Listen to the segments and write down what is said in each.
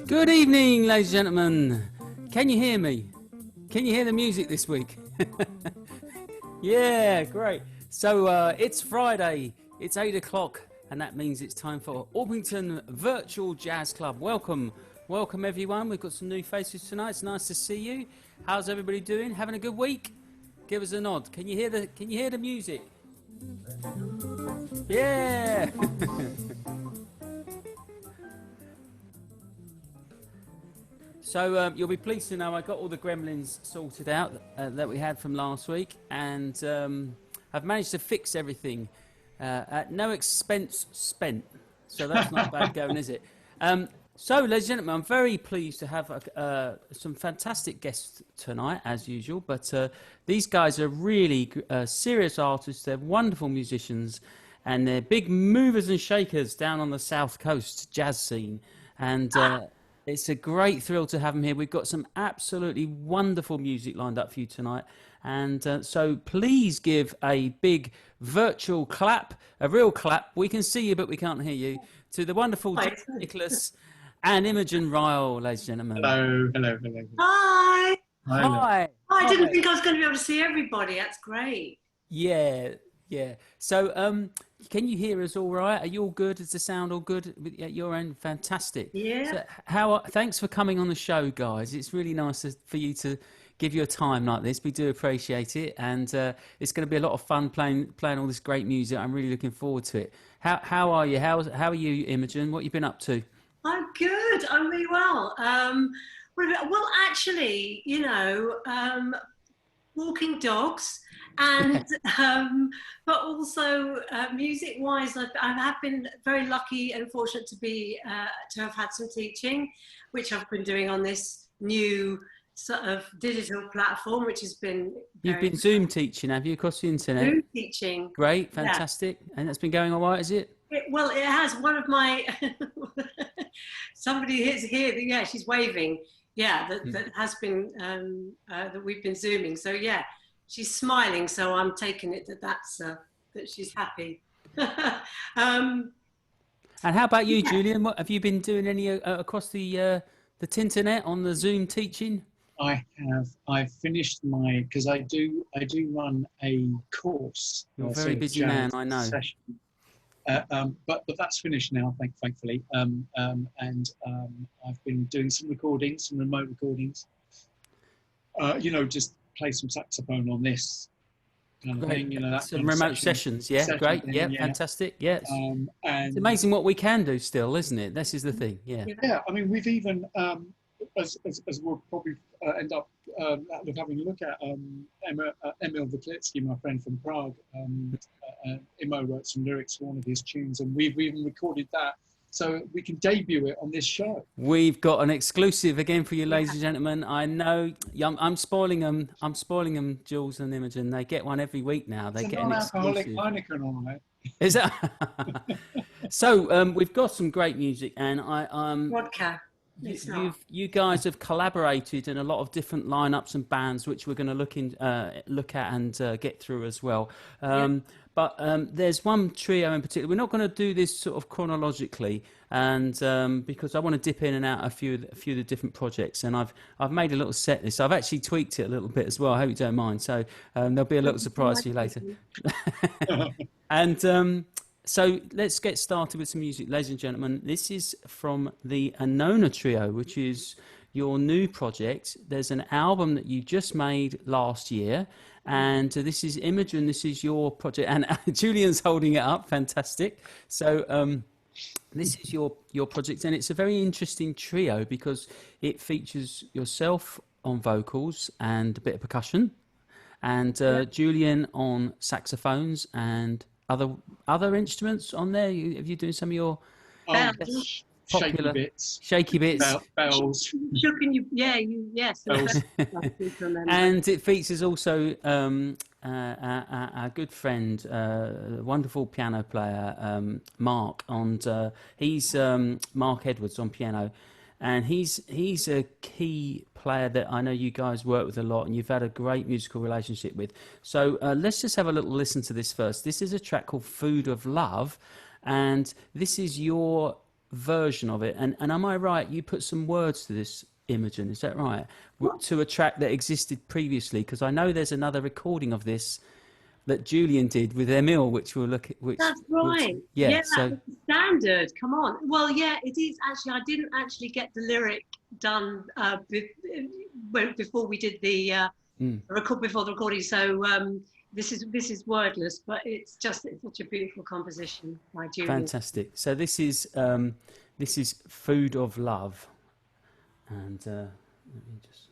Good evening, ladies and gentlemen. Can you hear me? Can you hear the music this week? Yeah, great. So it's Friday, it's 8 o'clock, and that means it's time for Orpington Virtual Jazz Club. Welcome everyone. We've got some new faces tonight. It's nice to see you. How's everybody doing? Having a good week? Give us a nod. Can you hear the music? Yeah. So you'll be pleased to know I got all the gremlins sorted out that we had from last week, and I've managed to fix everything at no expense spent. So that's not bad going, is it? So, ladies and gentlemen, I'm very pleased to have some fantastic guests tonight, as usual. But these guys are really serious artists. They're wonderful musicians, and they're big movers and shakers down on the South Coast jazz scene. And it's a great thrill to have them here. We've got some absolutely wonderful music lined up for you tonight. And so please give a big virtual clap, a real clap. We can see you, but we can't hear you. To the wonderful Nicholas and Imogen Ryall, ladies and gentlemen. Hello. Hi. Hi. I didn't think I was going to be able to see everybody. That's great. Yeah. So, can you hear us all right? Are you all good? Is the sound all good at your end? Fantastic. Yeah. So thanks for coming on the show, guys. It's really nice for you to give your time like this. We do appreciate it, and it's going to be a lot of fun playing all this great music. I'm really looking forward to it. How are you? How are you, Imogen? What have you been up to? I'm good. I'm really well. Well, actually, walking dogs, and but also music-wise, I have been very lucky and fortunate to have had some teaching, which I've been doing on this new sort of digital platform, which has been. You've been Zoom teaching, have you, across the internet? Zoom teaching. Great, fantastic, yeah. And that's been going all right, is it? Well, it has. One of my somebody is here. Yeah, she's waving. Yeah, that has been that we've been Zooming. So yeah, she's smiling. So I'm taking it that she's happy. And how about you, Julian? What have you been doing any across the internet on the Zoom teaching? I have. I've finished because I do run a course. You're a very busy man, I know. Session. But that's finished now, thankfully. And I've been doing some recordings, some remote recordings. Just play some saxophone on this kind of thing. That some remote sessions. Yeah, great. Thing, yeah, fantastic. Yeah, and it's amazing what we can do still, isn't it? This is the thing. Yeah. Yeah. I mean, we've even as we'll probably end up having a look at Emil Wyklitsky, my friend from Prague. Imo wrote some lyrics for one of his tunes, and we've even recorded that, so we can debut it on this show. We've got an exclusive again for you, ladies and gentlemen. I know I'm spoiling them. Jules and Imogen. They get one every week now. They get an exclusive. Heineken on it. Is that? So we've got some great music, and vodka. You guys have collaborated in a lot of different lineups and bands, which we're going to look at and get through as well. But there's one trio in particular. We're not going to do this sort of chronologically, and because I want to dip in and out a few of the different projects, and I've made a little set list. I've actually tweaked it a little bit as well. I hope you don't mind. So there'll be a little surprise for you later. And so let's get started with some music, ladies and gentlemen. This is from the Anona Trio, which is your new project. There's an album that you just made last year, and this is Imogen. This is your project, and Julian's holding it up. Fantastic. So this is your project, and it's a very interesting trio because it features yourself on vocals and a bit of percussion, and Julian on saxophones and other instruments on there? Have you doing some of your Bells. popular shaky bits, bells, Shooking you, yeah, yes. bells. And it features also our good friend, wonderful piano player, Mark, and he's Mark Edwards on piano, and he's a key player that I know you guys work with a lot, and you've had a great musical relationship with. So let's just have a little listen to this first. This is a track called "Food of Love," and this is your version of it. And am I right? You put some words to this, Imogen, is that right? To a track that existed previously, because I know there's another recording of this that Julian did with Emil, which we'll look at. That's right. So that's standard. Come on. Well, yeah, it is actually. I didn't actually get the lyric done before we did the before the recording. So this is wordless, but it's such a beautiful composition by Julian. Fantastic. So this is "Food of Love," and let me just.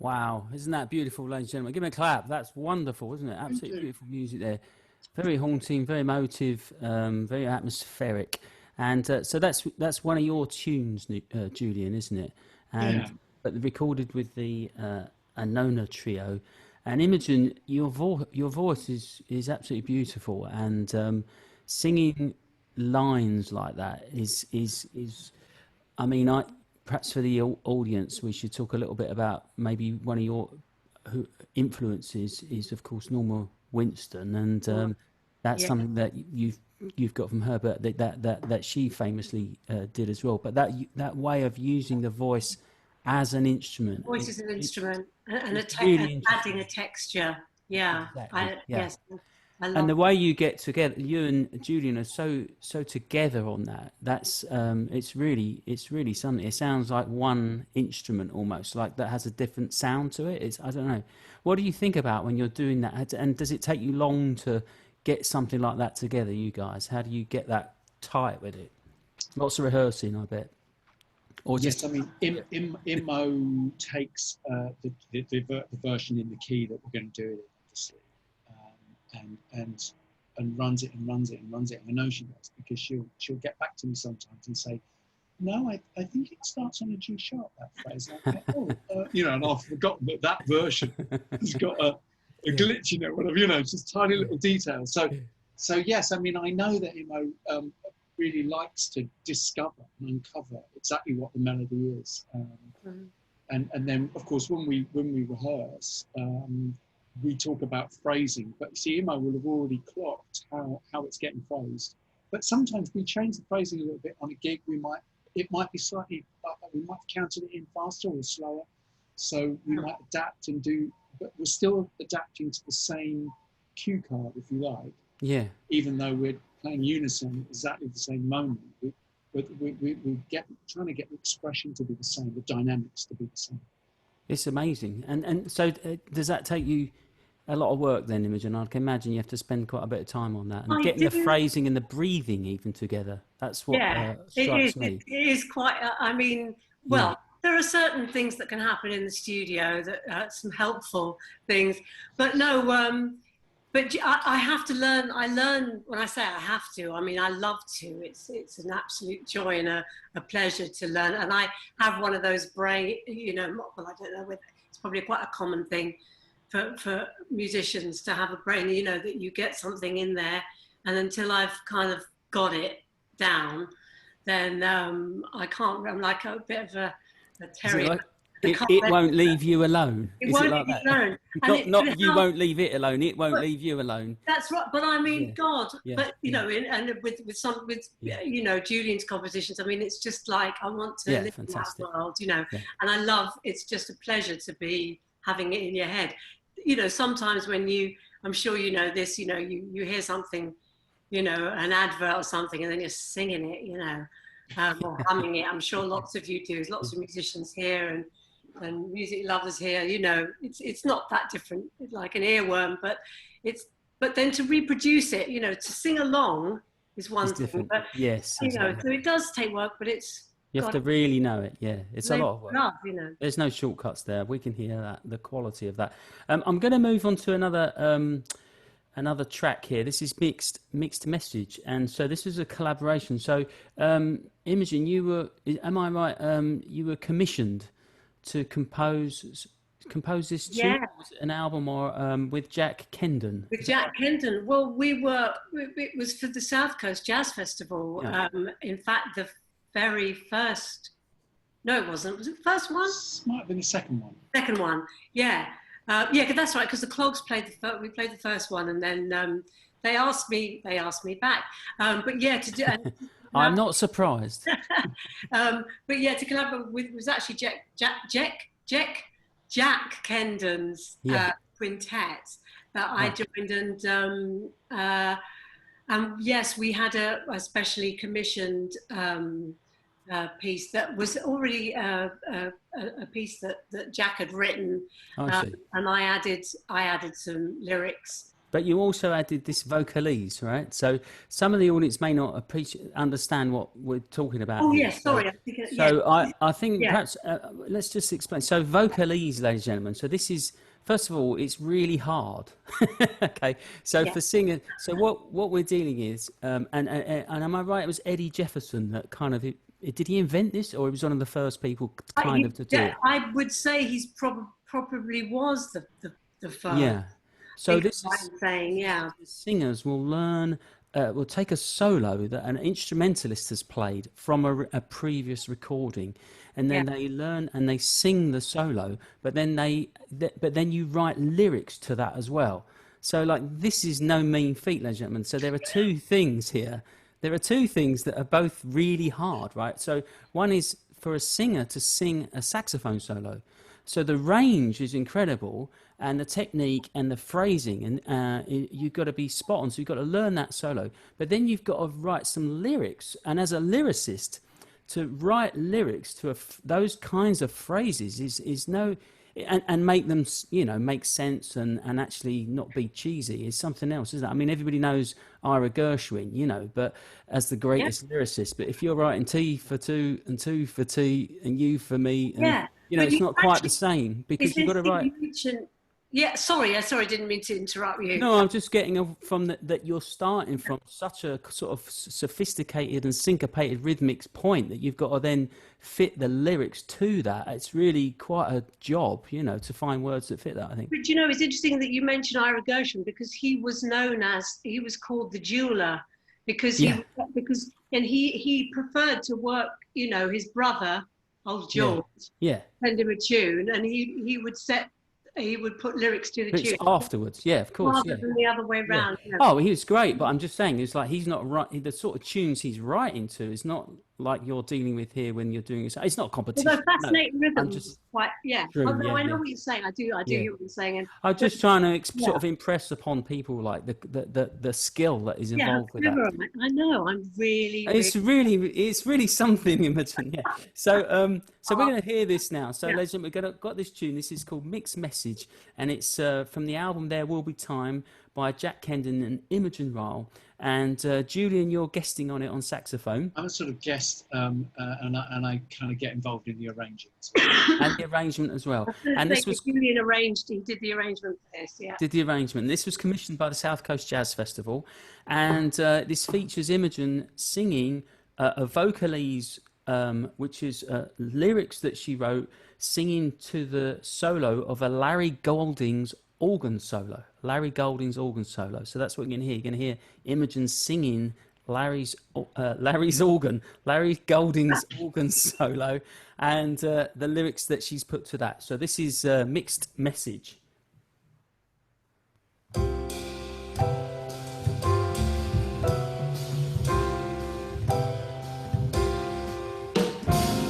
Wow, isn't that beautiful, ladies and gentlemen? Give me a clap. That's wonderful, isn't it? Absolutely beautiful music there. Very haunting, very emotive, very atmospheric. And so that's one of your tunes, Julian, isn't it? And Yeah. but recorded with the Anona Trio. And Imogen, your voice is absolutely beautiful, and singing lines like that is. I mean, perhaps for the audience, we should talk a little bit about maybe one of your influences is, of course, Norma Winston, and that's Yeah. something that you've got from her, but that she famously did as well. But that way of using the voice as an instrument, Voice is an instrument, and it's really and interesting. adding a texture. Yeah, Exactly. Yeah. yes, I And love. the way you get together, you and Julian are so together on that. That's it's really something. It sounds like one instrument almost, like that has a different sound to it. I don't know. What do you think about when you're doing that? And does it take you long to get something like that together, you guys? How do you get that tight with it? Lots of rehearsing, I bet. Or Yes, just I mean, Imo takes the version in the key that we're going to do it, obviously, and runs it and runs it and runs it. And I know she does, because she'll get back to me sometimes and say, "No, I think it starts on a G sharp, that phrase." Like, and I've forgotten that version has got a glitch in it, whatever, just tiny little details. So yes, I mean, I know that Imo really likes to discover and uncover exactly what the melody is, and then of course when we rehearse, we talk about phrasing. But see, Imo will have already clocked how it's getting phrased. But sometimes we change the phrasing a little bit on a gig. It might be slightly, we might have counted it in faster or slower, so we might adapt and do, but we're still adapting to the same cue card, if you like. yeah. Even though we're playing unison at exactly the same moment, we're trying to get the expression to be the same, the dynamics to be the same. It's amazing. And so does that take you a lot of work then, Imogen? I can imagine you have to spend quite a bit of time on that, and I getting the do. phrasing and the breathing even together. That's what Yeah, it strikes is. me. It is quite. I mean, Yeah. well, there are certain things that can happen in the studio that some helpful things, but no. But I have to learn. I learn when I say I have to. I mean, I love to. It's an absolute joy and a pleasure to learn. And I have one of those brain. Well, I don't know whether it's probably quite a common thing for musicians to have a brain. That you get something in there, and until I've kind of got it down, then I can't. I'm like a bit of a terrier. It won't leave you alone. It Is won't it like leave that? you alone. Not you won't leave it alone. It won't leave you alone. That's right. But I mean, Yeah. God. Yeah. But and with Julian's compositions. I mean, it's just like I want to live fantastic. in that world. Yeah. And I love. It's just a pleasure to be having it in your head. Sometimes when I'm sure you know this. You hear something, an advert or something, and then you're singing it. Or humming it. I'm sure lots of you do. Lots of musicians here and music lovers here. It's not that different, like an earworm, but then to reproduce it, to sing along is one It's thing. different. But Yes. Exactly. so it does take work, but You have to really know it. Yeah, it's a lot of work. love, There's no shortcuts there. We can hear that, the quality of that. I'm going to move on to another track here. This is mixed message, and so this is a collaboration. So Imogen, am I right? You were commissioned to compose this tune. Yeah. Was it an album or with Jack Kendon? With Jack Kendon. Well, it was for the South Coast Jazz Festival. Yeah. In fact, the very first, no, it wasn't. Was it the first one? Might have been the second one. Second one, yeah. That's right, because the Clogs we played the first one, and then they asked me back. But yeah, to do. I'm not surprised. But yeah, to collaborate with was actually Jack Kendon's quintet that I joined, and yes, we had a specially commissioned piece that was already a piece that Jack had written, I see. and I added some lyrics. But you also added this vocalese, right? So some of the audience may not understand what we're talking about. Oh here. yes, sorry. I think perhaps let's just explain. So vocalese, ladies and gentlemen. So this is first of all, it's really hard. Okay, so Yeah. for singers, so what we're dealing is, and am I right? It was Eddie Jefferson that kind of did he invent this, or he was one of the first people kind of to do it? I would say he's probably was the first. Yeah. I So think this I'm right is in saying, yeah. the singers will learn, will take a solo that an instrumentalist has played from a previous recording, and then Yeah. they learn and they sing the solo, but then but then you write lyrics to that as well. So like this is no mean feat, ladies and gentlemen. So there are two things here. There are two things that are both really hard, right? So one is for a singer to sing a saxophone solo. So the range is incredible, and the technique and the phrasing, and you've got to be spot on. So you've got to learn that solo, but then you've got to write some lyrics. And as a lyricist, to write lyrics to those kinds of phrases is no, and make them, you know, make sense and actually not be cheesy is something else, isn't it? I mean, everybody knows Ira Gershwin, you know, but as the greatest lyricist. But if you're writing T for two and two for T and you for me, and, you know, But it's you not quite the actually- same because you've got to write. Yeah, sorry, didn't mean to interrupt you. No, I'm just getting from that you're starting from such a sort of sophisticated and syncopated rhythmic point that you've got to then fit the lyrics to that. It's really quite a job, you know, to find words that fit that, I think. But you know, it's interesting that you mentioned Ira Gershwin because he was called the jeweler because he preferred to work, you know, his brother, old George, send him a tune, and he would put lyrics to the tune afterwards, yeah, of course, rather than the other way around. Yeah. Oh, he was great, but I'm just saying, it's like he's not right. The sort of tunes he's writing to is not like you're dealing with here when you're doing it. It's not competition. Although fascinating rhythm, quite True, Although I know what you're saying, I do hear what you're saying. And I'm just trying to sort of impress upon people like the skill that is involved with that. I know. I'm really. It's really something, Imogen. Yeah. So we're going to hear this now. So, ladies and gentlemen, we've got this tune. This is called Mixed Message, and it's from the album There Will Be Time by Jack Kendon and Imogen Ryall. And Julian, you're guesting on it on saxophone. I'm a sort of guest, and I kind of get involved in the arranging. And the arrangement as well. And this was Julian arranged. He did the arrangement for this. Yeah. Did the arrangement. This was commissioned by the South Coast Jazz Festival, and this features Imogen singing a vocalese, which is lyrics that she wrote, singing to the solo of a Larry Goldings organ solo. Larry Goldings organ solo. So that's what you're going to hear. You're going to hear Imogen singing Larry Goldings organ solo, and the lyrics that she's put to that. So this is Mixed Message.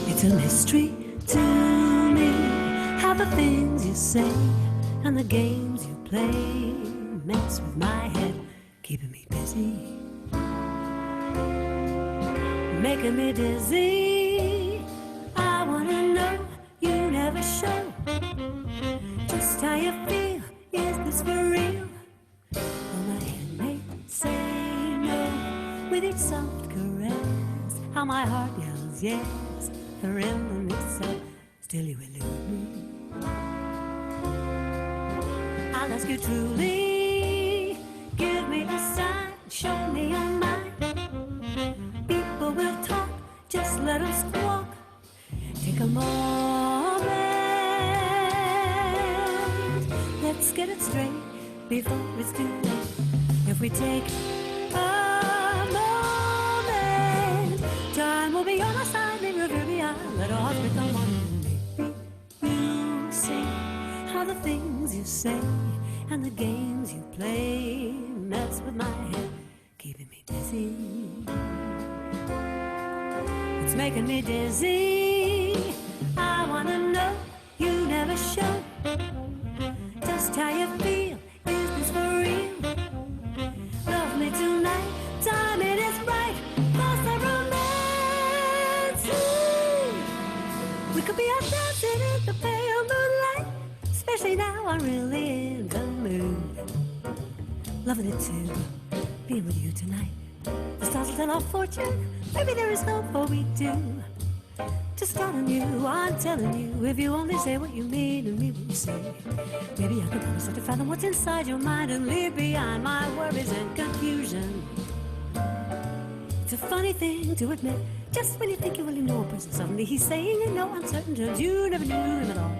It's a mystery to me how the things you say and the games you play mess with my head, keeping me busy, making me dizzy. I wanna know, you never show just how you feel. Is this for real? Well, my head may say no with each soft caress, how my heart yells yes. The rhythm itself, still you elude me. I'll ask you truly, give me a sign, show me your mind. People will talk, just let them squawk. Take a moment, let's get it straight before it's too late. If we take a moment, time will be on our side. Let our hearts become one. Maybe you sing how the things you say and the games you play mess with my head, keeping me busy. It's making me dizzy. I wanna know, you never show just how you feel. Is this for real? Love me tonight, time it is right. Lost the romance. We could be out dancing in the pale moonlight, especially now I'm really in the mood. Loving it too, being with you tonight. The stars will tell our fortune, maybe there is hope for we do. Just telling you, I'm telling you, if you only say what you mean and mean what you say, maybe I could promise to fathom what's inside your mind and leave behind my worries and confusion. It's a funny thing to admit, just when you think you really know a person, suddenly he's saying in no uncertain terms you never knew him at all.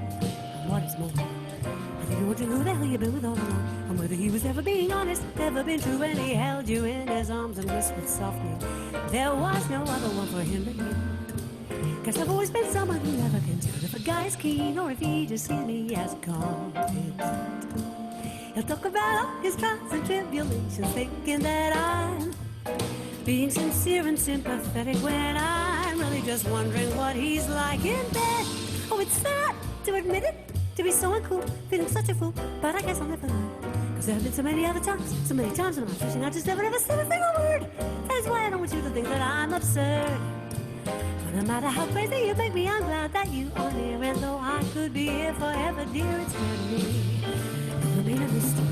And what is more, I think you're wondering who the hell you've been with all along, and whether he was ever being honest, ever been true, and he held you in his arms and whispered softly, there was no other one for him but you. 'Cause I've always been someone who never can tell if a guy is keen or if he just sees me as a confidant. He'll talk about all his trials and tribulations, thinking that I'm being sincere and sympathetic when I'm really just wondering what he's like in bed. Oh, it's sad to admit it, to be so uncool, feeling such a fool, but I guess I'll never learn. 'Cause there have been so many other times, so many times when I'm wishing I just never ever said a single word. That's why I don't want you to think that I'm absurd. No matter how crazy you make me, I'm glad that you are here. And though I could be here forever, dear, it's hurting me. You'll remain a mystery.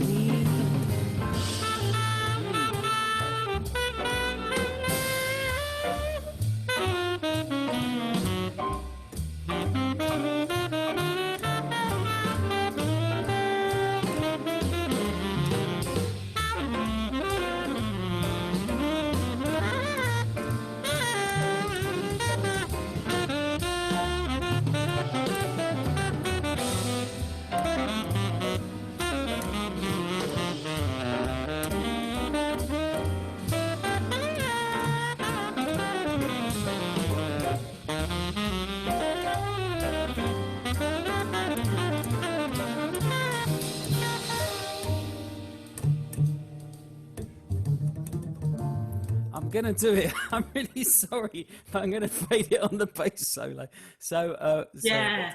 I'm going to do it. I'm really sorry, but I'm going to fade it on the bass solo. So Yeah.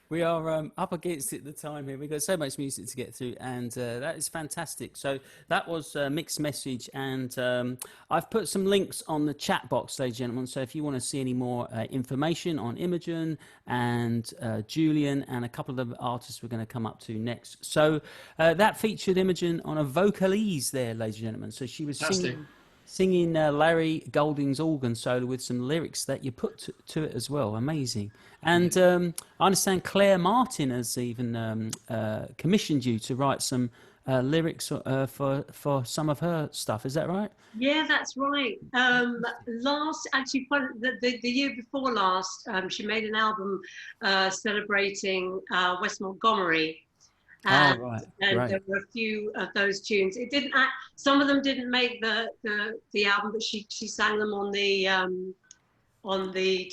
we are up against it the time here. We've got so much music to get through, and that is fantastic. So that was Mixed Message, and I've put some links on the chat box, ladies and gentlemen. So if you want to see any more information on Imogen and Julian and a couple of the artists we're going to come up to next. So that featured Imogen on a vocalese there, ladies and gentlemen. So she was singing Larry Golding's organ solo with some lyrics that you put to it as well. Amazing. And I understand Claire Martin has even commissioned you to write some lyrics for some of her stuff. Is that right? Yeah, that's right. The year before last, she made an album celebrating West Montgomery. And there were a few of those tunes. It didn't. Some of them didn't make the album, but she sang them on the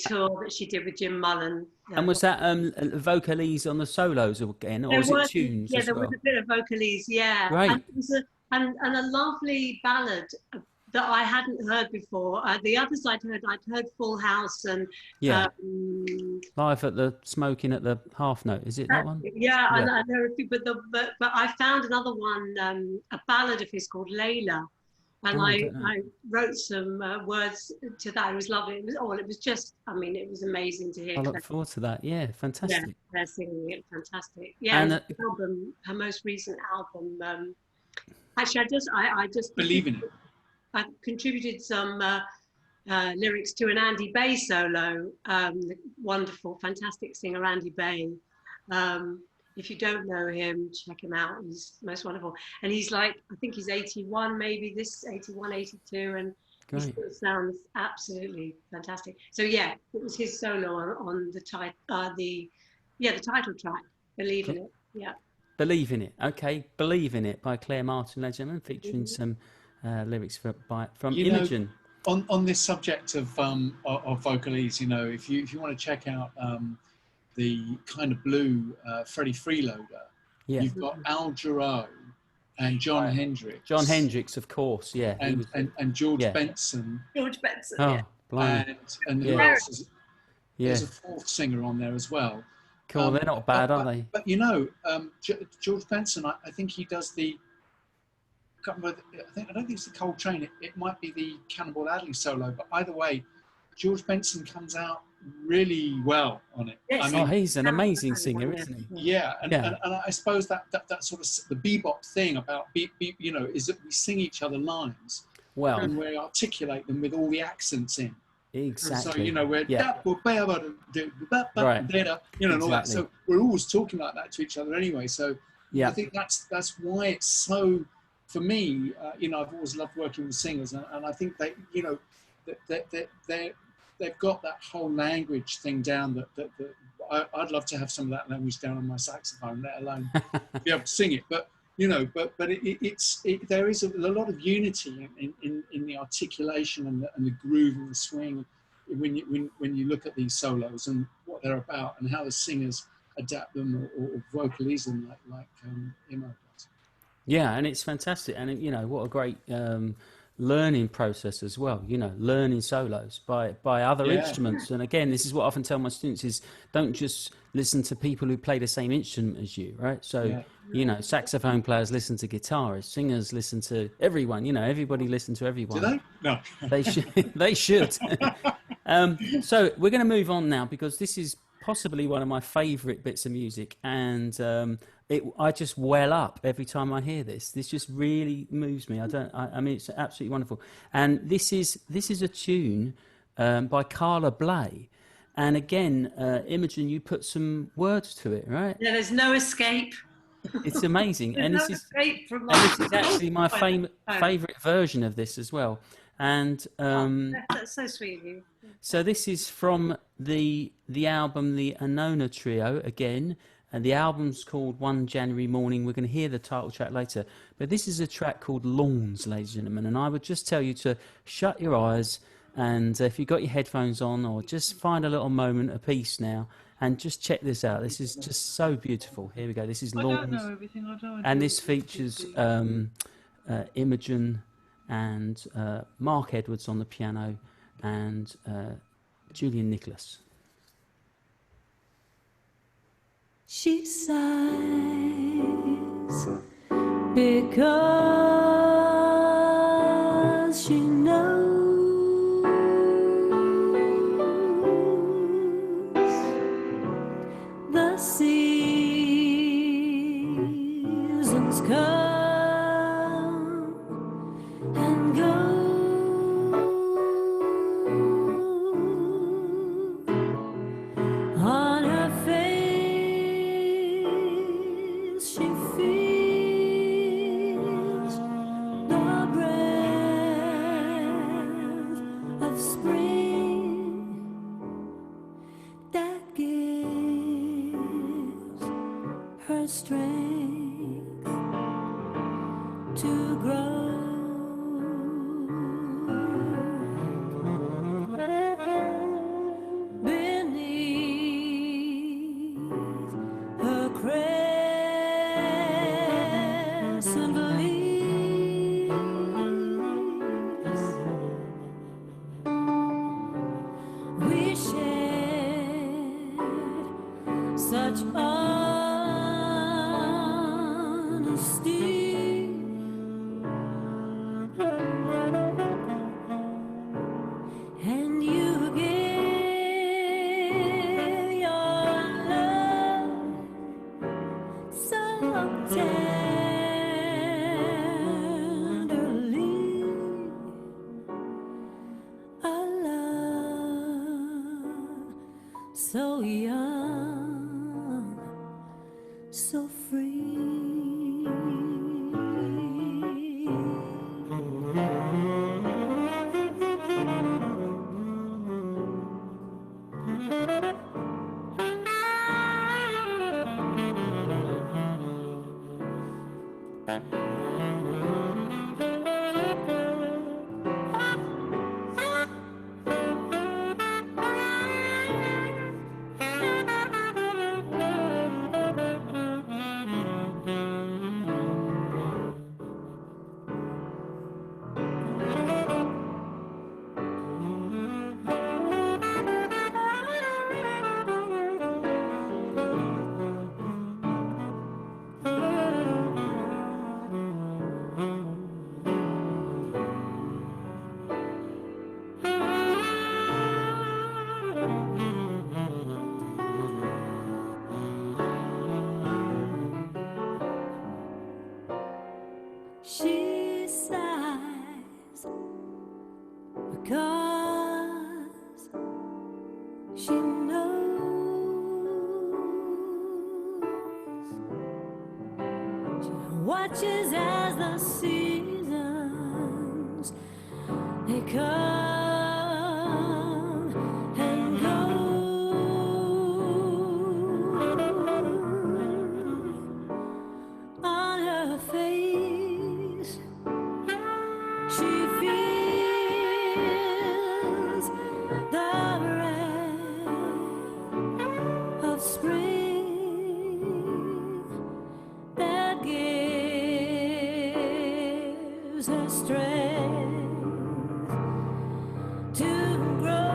tour that she did with Jim Mullen. And was that vocalese on the solos again, or was it tunes? Yeah, as there well? was a bit of vocalese. Yeah, right. And, it was and a lovely ballad that I hadn't heard before. The others I'd heard Full House and Live at the Smoking at the Half Note. Is it that one? Yeah, and there are a few, but I found another one, a ballad of his called Layla, and I wrote some words to that. It was lovely. It was just, I mean, it was amazing to hear. I look forward to that. Yeah, fantastic. Yeah, they're singing it, fantastic. Yeah, and the album, her most recent album. Actually, I just Believe in It. I contributed some lyrics to an Andy Bay solo, the wonderful, fantastic singer Andy Bay. If you don't know him, check him out. He's most wonderful. And he's like, I think he's 81, maybe this 81, 82, and he still sounds absolutely fantastic. So yeah, it was his solo on the title track, Believe in It. Yeah. Believe in It. Okay, Believe in It by Claire Martin, legend, featuring some lyrics from Imogen. On this subject of vocalese, if you want to check out the Kind of Blue Freddie Freeloader, you've got Al Jarreau and John Hendricks. John Hendricks, of course, yeah. And George Benson. George Benson, and who else is, there's a fourth singer on there as well. Cool, they're not bad, are they? But George Benson, I think he does I don't think it's the Coltrane. It might be the Cannonball Adderley solo. But either way, George Benson comes out really well on it. Yes. I mean, he's an amazing singer, isn't he? Yeah, and I suppose that sort of the bebop thing about is that we sing each other lines, well, and we articulate them with all the accents in. Exactly. So, you know, we're, yeah. Right. you know, and all that. Exactly. So we're always talking like that to each other anyway. So Yeah. I think that's why it's so, for me, you know, I've always loved working with singers, and I think they, you know, they've got that whole language thing down that I'd love to have some of that language down on my saxophone, let alone be able to sing it. But you know, but there is a lot of unity in the articulation and the groove and the swing when you look at these solos and what they're about and how the singers adapt them or vocalize them like Imo does. Yeah, and it's fantastic, and you know what a great learning process as well. You know, learning solos by other instruments. And again, this is what I often tell my students: is don't just listen to people who play the same instrument as you, right? So you know, saxophone players listen to guitarists, singers listen to everyone. You know, everybody listen to everyone. Do they? No, they should. They should. So we're going to move on now because this is possibly one of my favourite bits of music, and I just well up every time I hear this. This just really moves me. I mean, it's absolutely wonderful. And this is a tune by Carla Bley, and again, Imogen, you put some words to it, right? Yeah, there's no escape. It's amazing, and There's this no escape from this is actually my favourite version of this as well. And that's so sweet of you. so this is from the album, the Anona Trio again, and the album's called One January Morning. We're going to hear the title track later, but this is a track called Lawns, ladies and gentlemen. And I would just tell you to shut your eyes, and if you've got your headphones on, or just find a little moment of peace now, and just check this out. This is just so beautiful. Here we go. This is Lawns, and this features Imogen and Mark Edwards on the piano, and Julian Nicholas. She sighs because she knows the seasons come and go. On her face she feels the breath of spring that gives her strength to grow. Beneath her crescent leaves, we shared such honesty. And you give your love so tenderly, a love so young, so free. She sighs because She knows. She watches as the seasons they come and go. On her face, she feels the breath of spring that gives her strength to grow.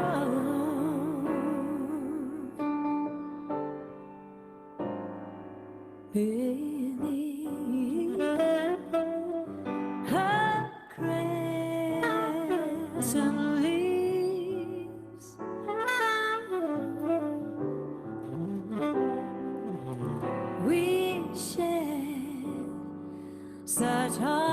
Beneath her crescent leaves, we share such honesty.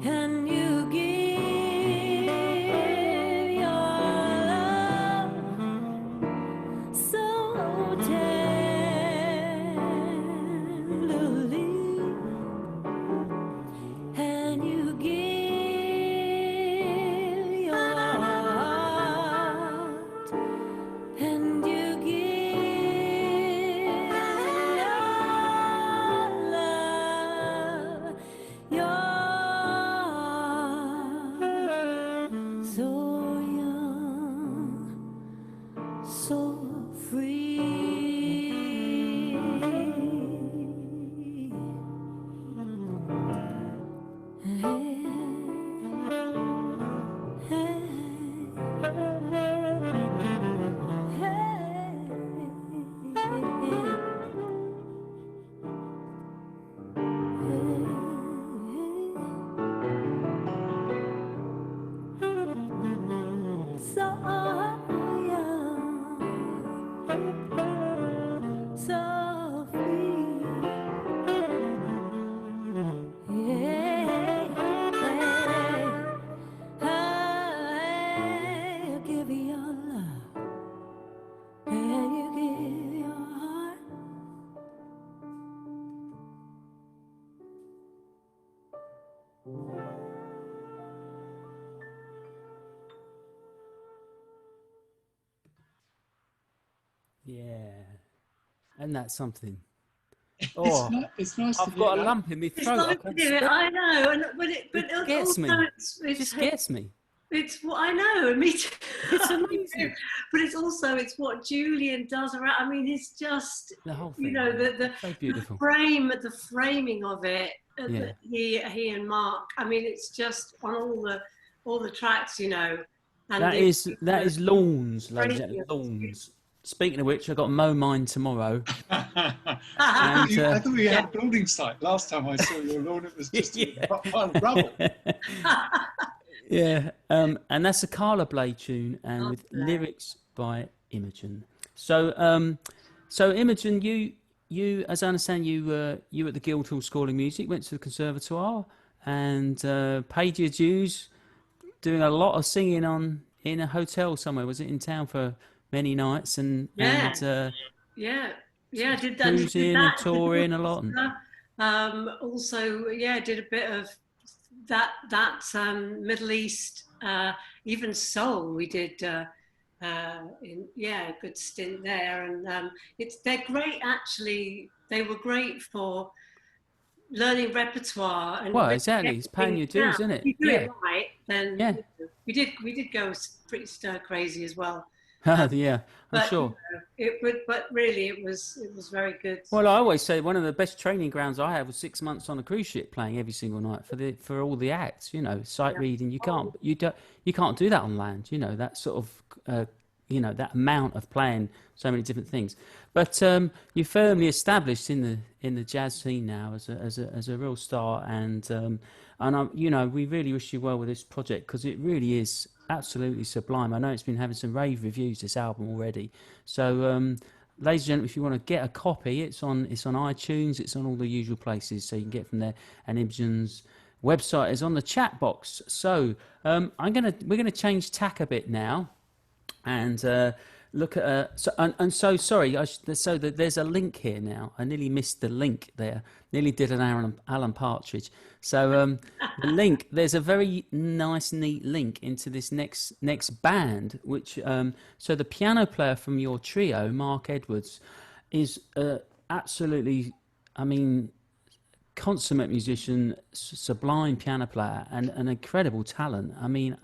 And you give your love so tenderly, and you give your heart, and you give your love, your so young, so free. So young, so free. You give your love, and you give your heart. Yeah. And that's something. It's, Oh, it's nice to I've hear got a that. lump in my It's throat. I like can't to do it, speak. I know, but It gets also me. it's It just gets me. it's what I know, and me too. It's amazing. But it's also it's what Julian does around. I mean, it's just The whole thing. you know the So beautiful. the framing of it. Yeah. He and Mark. I mean, it's just on all the tracks, you know. And That is lawns, ladies and framing gentlemen. of Lawns. Speaking of which, I've got to mow mine tomorrow. I And, thought you had a building site. Last time I saw your lawn, it was just a pile of rubble. Yeah, and that's a Carla Blade tune, and with Lovely. lyrics by Imogen. So, so Imogen, you, as I understand, you at the Guildhall School of Music, went to the Conservatoire, and paid your dues, doing a lot of singing in a hotel somewhere. Was it in town for many nights? And Yeah. and yeah, did that. cruising and touring a lot. Also, yeah, did a bit of that Middle East, even soul. We did a good stint there, and they're great actually. They were great for learning repertoire and Well, exactly, it's paying your dues, isn't it? If you do Yeah. it right, then Yeah. you know, we did go pretty stir crazy as well. Yeah, I'm But sure. you know, but really it was very good. Well, I always say one of the best training grounds I had was 6 months on a cruise ship, playing every single night for all the acts. You know, sight reading. You can't do that on land. You know, that sort of that amount of playing so many different things. But you're firmly established in the jazz scene now as a real star, and we really wish you well with this project, because it really is absolutely sublime. I know it's been having some rave reviews, this album, already. So ladies and gentlemen, if you want to get a copy, it's on iTunes, it's on all the usual places, so you can get it from there. And Imogen's website is on the chat box. So we're gonna change tack a bit now, and look at so there's a link here now. I nearly missed the link there. Nearly did an Alan Partridge. So the link, there's a very nice, neat link into this next band, which so the piano player from your trio, Mark Edwards, is absolutely, I mean, consummate musician, sublime piano player, and an incredible talent. I mean,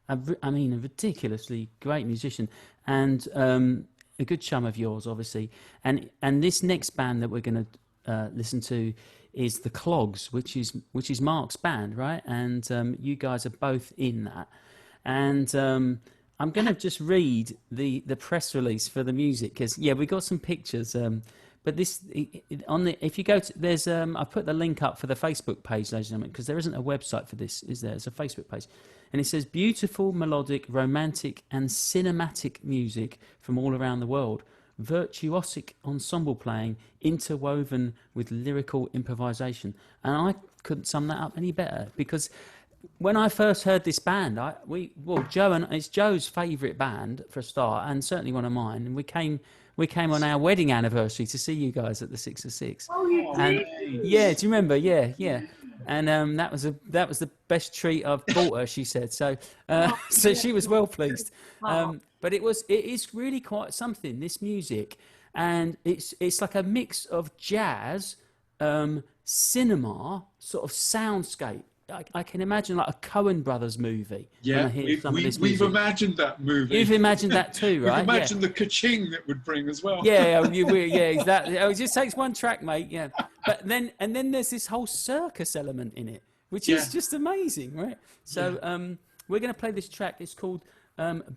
a ridiculously great musician, and a good chum of yours, obviously. And this next band that we're going to listen to is the Clogs, which is Mark's band, right? And you guys are both in that. And I'm going to just read the press release for the music, because we got some pictures. But this if you go to, there's I put the link up for the Facebook page, ladies and gentlemen, because there isn't a website for this, is there? It's a Facebook page, and it says beautiful, melodic, romantic, and cinematic music from all around the world, virtuosic ensemble playing interwoven with lyrical improvisation. And I couldn't sum that up any better, because when I first heard this band, it's Joe's favourite band for a start, and certainly one of mine, and we came on our wedding anniversary to see you guys at the 6 of 6. Oh, you did? Yeah, do you remember? Yeah. And that was the best treat I've bought her, she said. So so she was well pleased. But it is really quite something, this music, and it's like a mix of jazz, cinema, sort of soundscape. I can imagine like a Coen Brothers movie. Yeah, we've imagined that movie. You've imagined that too, right? We've imagined the ka-ching that would bring as well. Yeah, exactly. It just takes one track, mate. Yeah, but then there's this whole circus element in it, which is just amazing, right? So we're going to play this track. It's called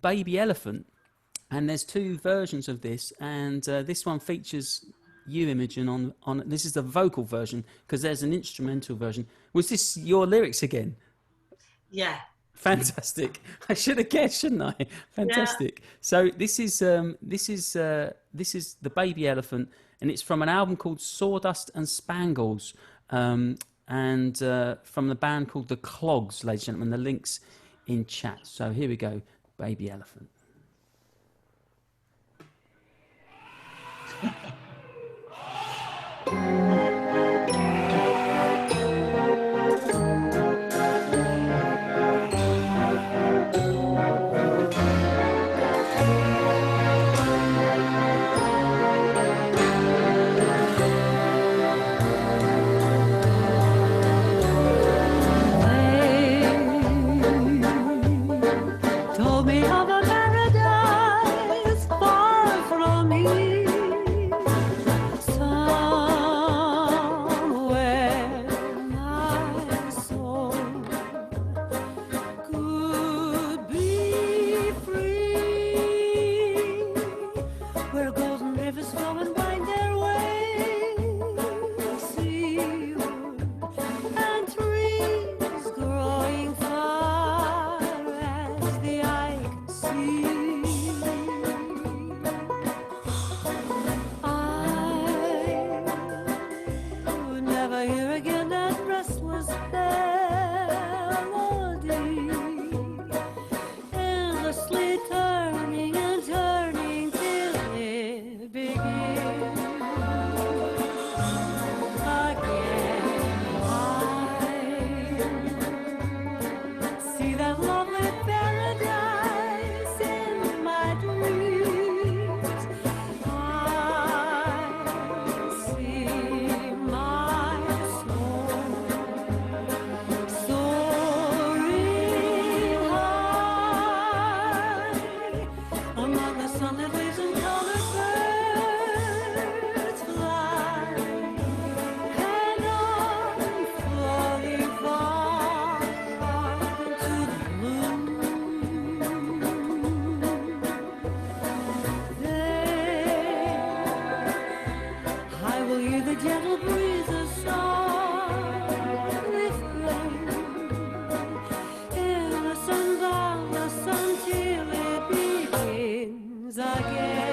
Baby Elephant, and there's two versions of this, and this one features you, Imogen, on this is the vocal version, because there's an instrumental version. Was this your lyrics again? Yeah. Fantastic. I should have guessed, shouldn't I? Fantastic. Yeah. So this is the Baby Elephant, and it's from an album called Sawdust and Spangles, and from the band called the Clogs, ladies and gentlemen. The link's in chat. So here we go, Baby Elephant. Told me of a paradise far from me, somewhere my soul could be free, where golden rivers flow and wind their way seaward, and trees growing far as the eye can see. I would never hear again that restless melody, endlessly turning and turning till it begins again. I see that lovely paradise in my dreams. I see my soul soaring high among the sunlit leaves and colored birds fly, and I'm floating far into the blue. There I will hear the gentle breezes softly flame, innocent of the sun till it begins again.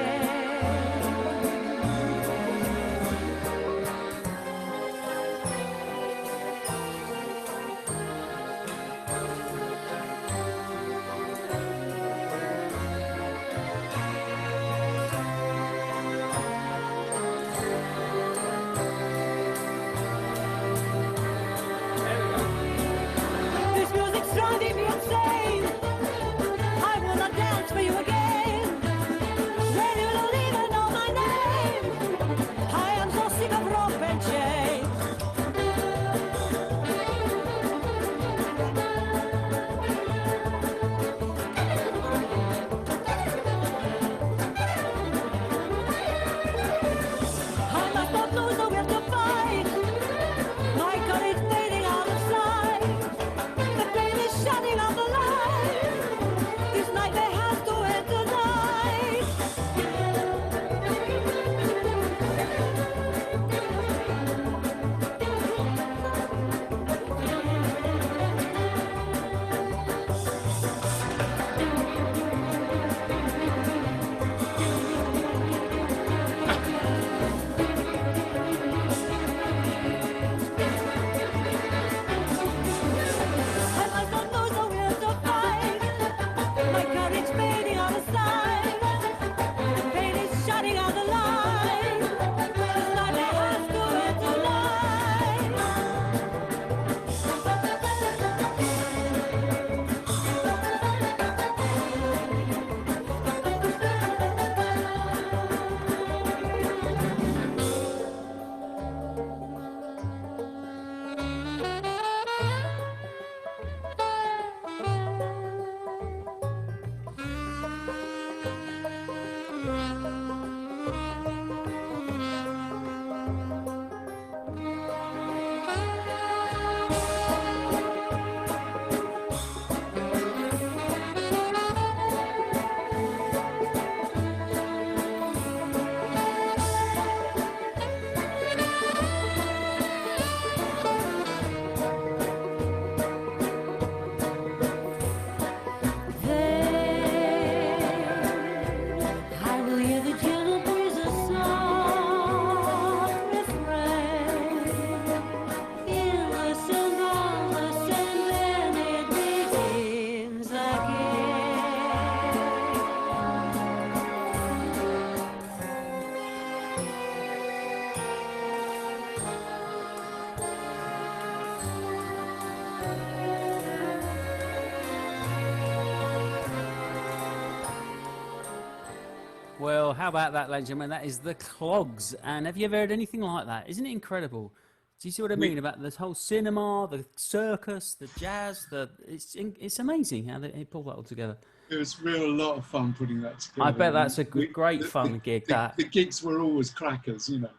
Well, how about that, ladies and gentlemen? That is the Clogs. And have you ever heard anything like that? Isn't it incredible? Do you see what I mean about this whole cinema, the circus, the jazz? It's amazing how they pull that all together. It was a lot of fun putting that together. I bet that's a great fun gig. The gigs were always crackers, you know,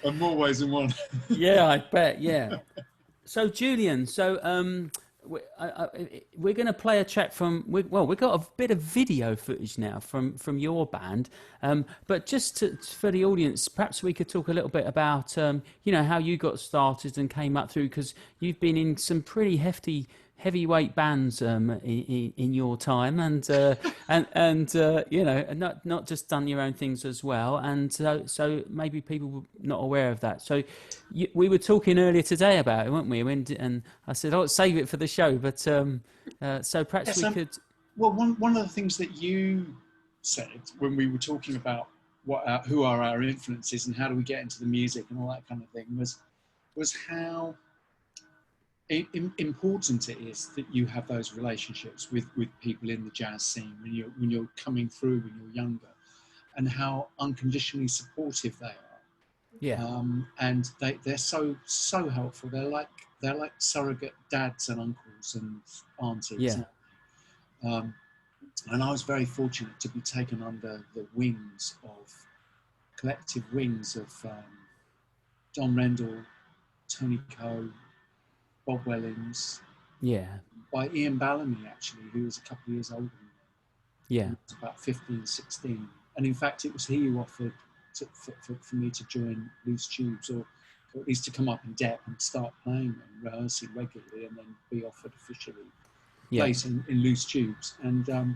in more ways than one. Yeah, I bet. Yeah. So Julian, we're going to play a track from. We've got a bit of video footage now from your band, but just for the audience, perhaps we could talk a little bit about how you got started and came up through, because you've been in some pretty heavyweight bands in your time, and not just done your own things as well, and so maybe people were not aware of that. So we were talking earlier today about it, weren't we? And I said, "Oh, save it for the show," but so perhaps we could. Well, one of the things that you said when we were talking about who are our influences and how do we get into the music and all that kind of thing was how important it is that you have those relationships with people in the jazz scene when you're coming through when you're younger, and how unconditionally supportive they are. Yeah. And they're so helpful. They're like surrogate dads and uncles and aunties. Yeah. And I was very fortunate to be taken under the collective wings of Don Rendell, Tony Coe, Bob Wellings, by Ian Ballamy, actually, who was a couple of years older than me. Yeah. He was about 15, 16. And in fact, it was he who offered for me to join Loose Tubes, or at least to come up in depth and start playing and rehearsing regularly, and then be offered officially place in Loose Tubes. And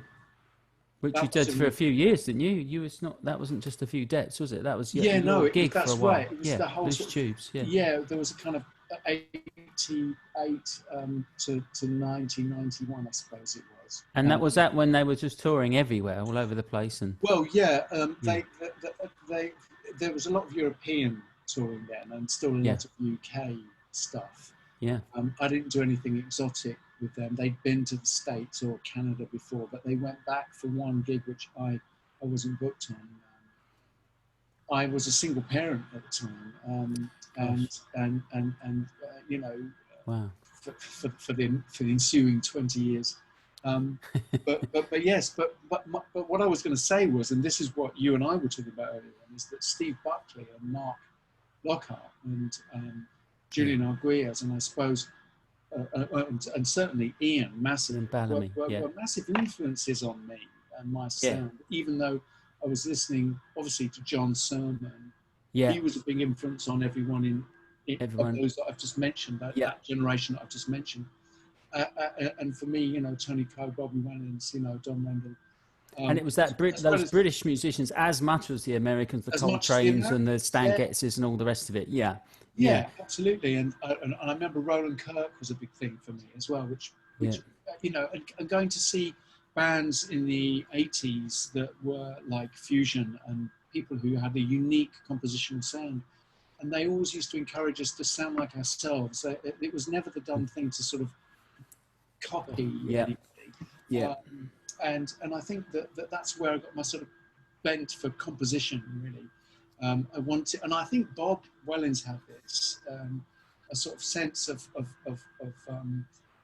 which you did for a few years, didn't you? That wasn't just a few dets, was it? That was gig that's for a while. Right. It was the whole Loose Tubes. There was a kind of 88 to 1991, I suppose it was. And that was that when they were just touring everywhere, all over the place, and. Well, there was a lot of European touring then, and still a lot of UK stuff. Yeah. I didn't do anything exotic with them. They'd been to the States or Canada before, but they went back for one gig which I wasn't booked on. I was a single parent at the time, wow. For the ensuing 20 years. But what I was going to say was, and this is what you and I were talking about earlier, is that Steve Buckley and Mark Lockhart and Julian Arguelles, and I suppose, and certainly Ian, were massive influences on me and my sound, even though I was listening, obviously, to John Sermon. Yeah. He was a big influence on everyone of those that I've just mentioned, that generation that I've just mentioned. And for me, Tony Coe, Bobby Wellings, Don Rendell. And it was those British musicians as much as the Americans, the Coltrane's and the Stan Getz's and all the rest of it. Yeah, absolutely. And I remember Roland Kirk was a big thing for me as well, which and going to see bands in the 80s that were like fusion and people who had a unique compositional sound. And they always used to encourage us to sound like ourselves. It was never the done thing to sort of copy anybody. And I think that's where I got my sort of bent for composition, really. And I think Bob Wellings had this, a sort of sense of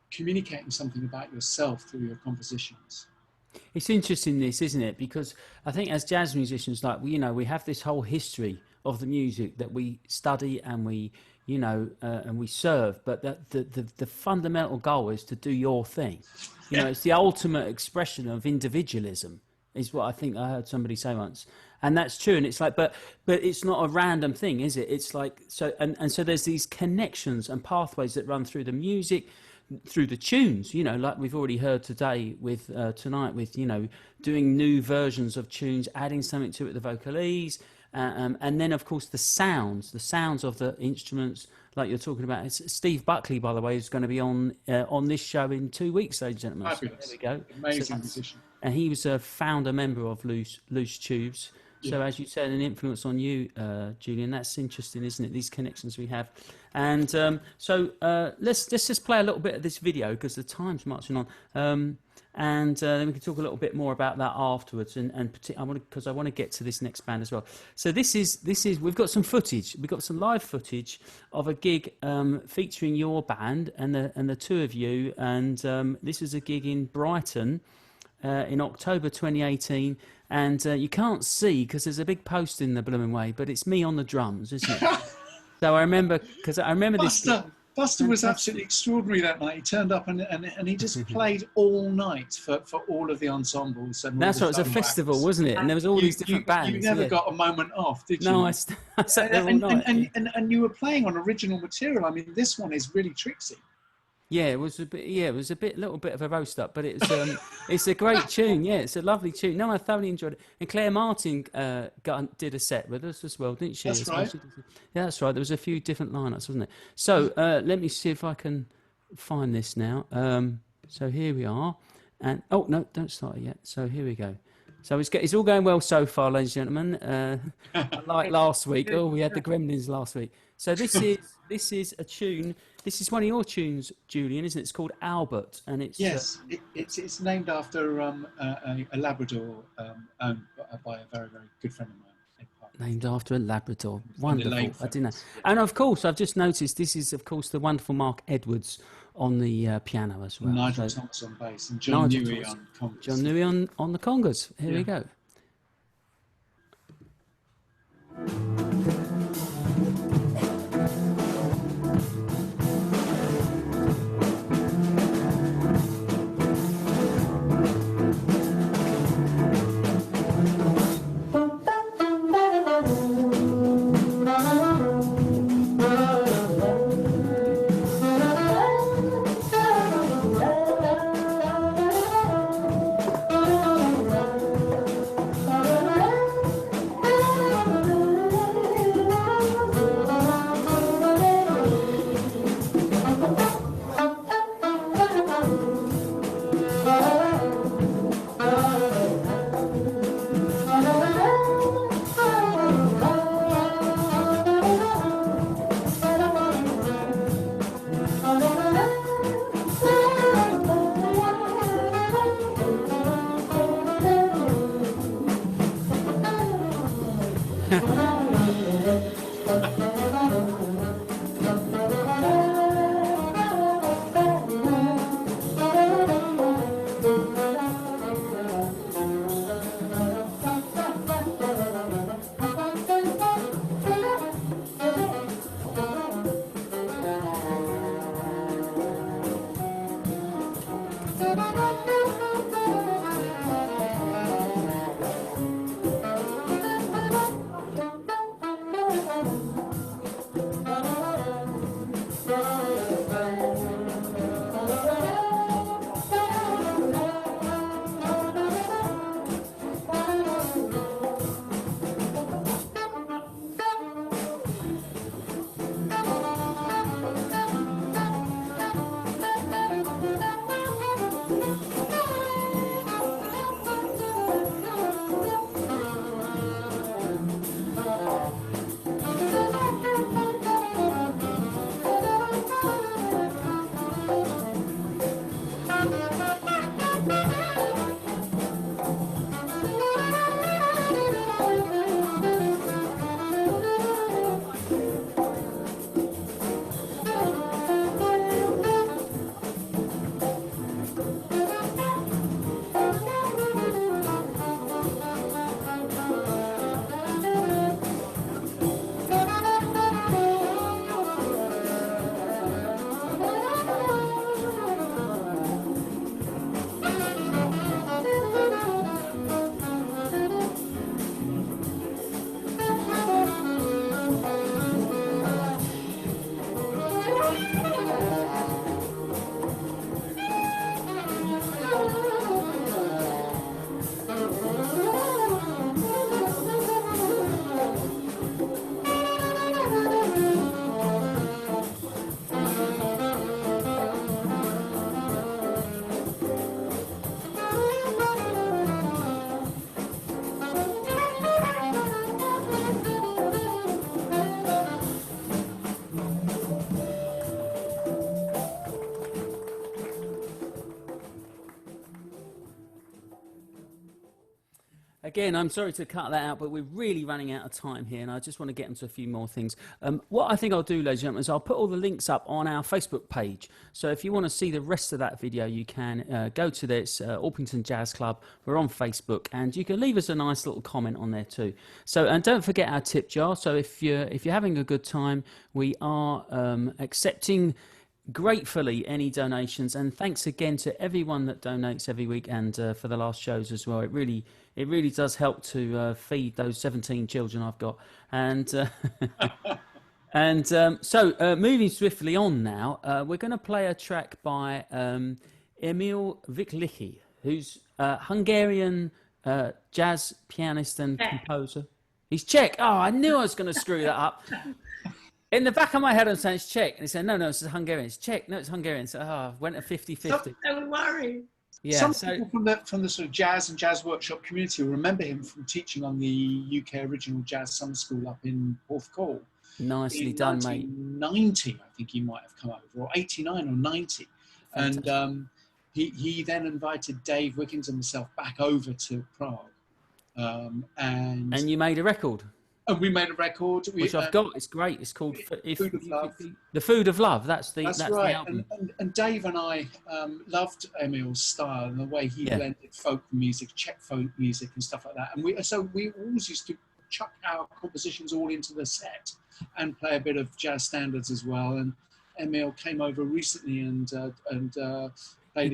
communicating something about yourself through your compositions. It's interesting, this, isn't it? Because I think as jazz musicians, we have this whole history of the music that we study and we and we serve, but the fundamental goal is to do your thing. It's the ultimate expression of individualism, is what I think I heard somebody say once, and that's true. And it's like, but it's not a random thing, is it? It's like so, and so there's these connections and pathways that run through the music, through the tunes. Like we've already heard today with tonight, with doing new versions of tunes, adding something to it, the vocalese. And then, of course, the sounds of the instruments, like you're talking about. Steve Buckley, by the way, is going to be on this show in 2 weeks, ladies and gentlemen. Fabulous. So there we go. Amazing musician. And he was a founder member of Loose Tubes. So as you said, an influence on you, Julian. That's interesting, isn't it? These connections we have. And let's just play a little bit of this video because the time's marching on. And then we can talk a little bit more about that afterwards. And I want to get to this next band as well. So this is we've got some footage. We've got some live footage of a gig featuring your band and the two of you. And this was a gig in Brighton in October 2018. And you can't see because there's a big post in the blooming way, but it's me on the drums, isn't it? So I remember this. Buster was absolutely extraordinary that night. He turned up and he just played all night for all of the ensembles. And that's right, it was a festival, wasn't it? And there was all these different bands. You never got a moment off, did you? No, I sat there all night. And you were playing on original material. I mean, this one is really tricksy. Yeah, it was a bit. Yeah, it was little bit of a roast up, but it's it's a great tune. Yeah, it's a lovely tune. No, I thoroughly enjoyed it. And Claire Martin did a set with us as well, didn't she? That's right. Yeah, that's right. There was a few different lineups, wasn't it? So let me see if I can find this now. So here we are, and oh no, don't start it yet. So here we go. So it's all going well so far, ladies and gentlemen. Like last week. Oh, we had the Gremlins last week. So this is a tune. This is one of your tunes, Julian, isn't it? It's called Albert, and it's it's named after a Labrador owned by a very, very good friend of mine. Named after a Labrador. Wonderful. I didn't know. And of course, I've just noticed this is, of course, the wonderful Mark Edwards on the piano as well. Nigel Thomas on bass and John Newey on congas. John Newey on the congas. Here we go. Again, I'm sorry to cut that out, but we're really running out of time here, and I just want to get into a few more things. What I think I'll do, ladies and gentlemen, is I'll put all the links up on our Facebook page. So if you want to see the rest of that video, you can go to this Orpington Jazz Club. We're on Facebook, and you can leave us a nice little comment on there too. So, and don't forget our tip jar. So if you're having a good time, we are accepting gratefully any donations, and thanks again to everyone that donates every week, and for the last shows as well. It really does help to feed those 17 children I've got, and so moving swiftly on now, we're going to play a track by Emil Viklicky, who's a Hungarian jazz pianist and composer. He's Czech. Oh, I knew I was going to screw that up. In the back of my head, I'm saying it's Czech. And he said, no, it's Hungarian. It's Czech. No, it's Hungarian. So I went a 50-50. Don't worry. Yeah, some people from the sort of jazz and jazz workshop community will remember him from teaching on the UK Original Jazz Summer School up in Porthcawl. Nicely done, mate. 1990, I think he might have come over, or 89 or 90. Fantastic. And he then invited Dave Wickens and myself back over to Prague. And you made a record. And we made a record, which I've got. It's great. It's called Food of Love. The Food of Love. That's right. The album. And Dave and I loved Emil's style and the way he blended folk music, Czech folk music, and stuff like that. And we always used to chuck our compositions all into the set and play a bit of jazz standards as well. And Emil came over recently and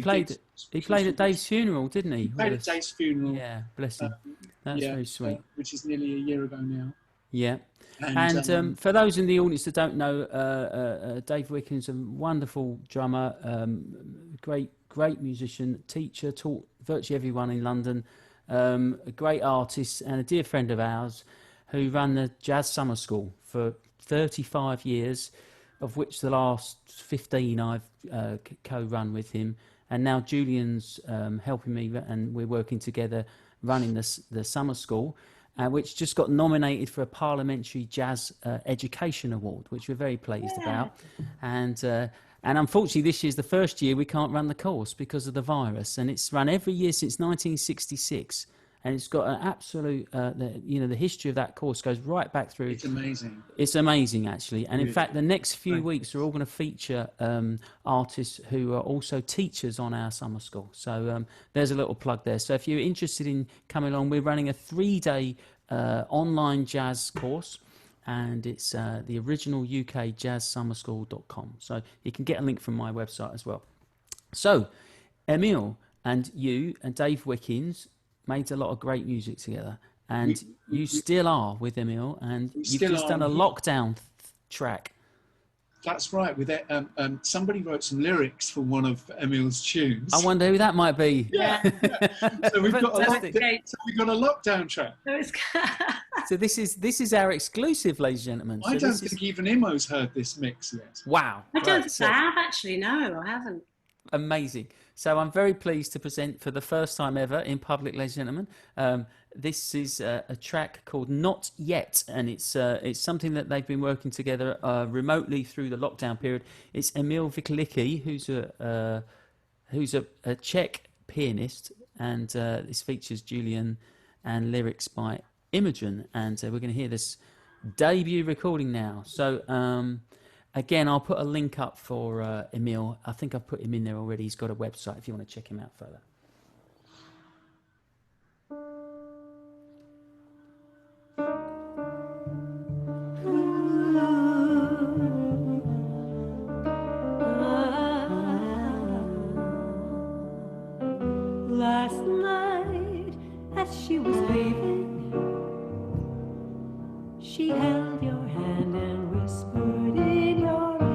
played. He played at Dave's funeral, didn't he? He played at Dave's funeral. Yeah, bless him. That's very sweet. Which is nearly a year ago now. Yeah, and for those in the audience that don't know, Dave Wickens, a wonderful drummer, great musician, teacher, taught virtually everyone in London, a great artist and a dear friend of ours who ran the Jazz Summer School for 35 years, of which the last 15 I've co-run with him. And now Julian's helping me, and we're working together running the summer school. Which just got nominated for a Parliamentary Jazz Education Award, which we're very pleased about. And unfortunately, this year's the first year we can't run the course because of the virus. And it's run every year since 1966. And it's got an absolute, the history of that course goes right back through. It's amazing. It's amazing, actually. And in fact, the next few weeks are all going to feature artists who are also teachers on our summer school. So there's a little plug there. So if you're interested in coming along, we're running a 3-day online jazz course. And it's the original UK jazzsummerschool.com. So you can get a link from my website as well. So Emil and you and Dave Wickens made a lot of great music together, and you still are with Emil, and you've just done a lockdown track. That's right. With it, somebody wrote some lyrics for one of Emil's tunes. I wonder who that might be. Yeah. So we've got a lockdown track. So this is our exclusive, ladies and gentlemen. I don't think even Imo's heard this mix yet. Wow. I don't think I have actually. No, I haven't. Amazing. So I'm very pleased to present for the first time ever in public, ladies and gentlemen. This is a track called Not Yet, and it's something that they've been working together remotely through the lockdown period. It's Emil Viklicky, who's a Czech pianist, and this features Julian and lyrics by Imogen, and we're going to hear this debut recording now. So again, I'll put a link up for Emil. I think I've put him in there already. He's got a website if you want to check him out further. Last night, as she was leaving, she held your hand and whispered in your ear.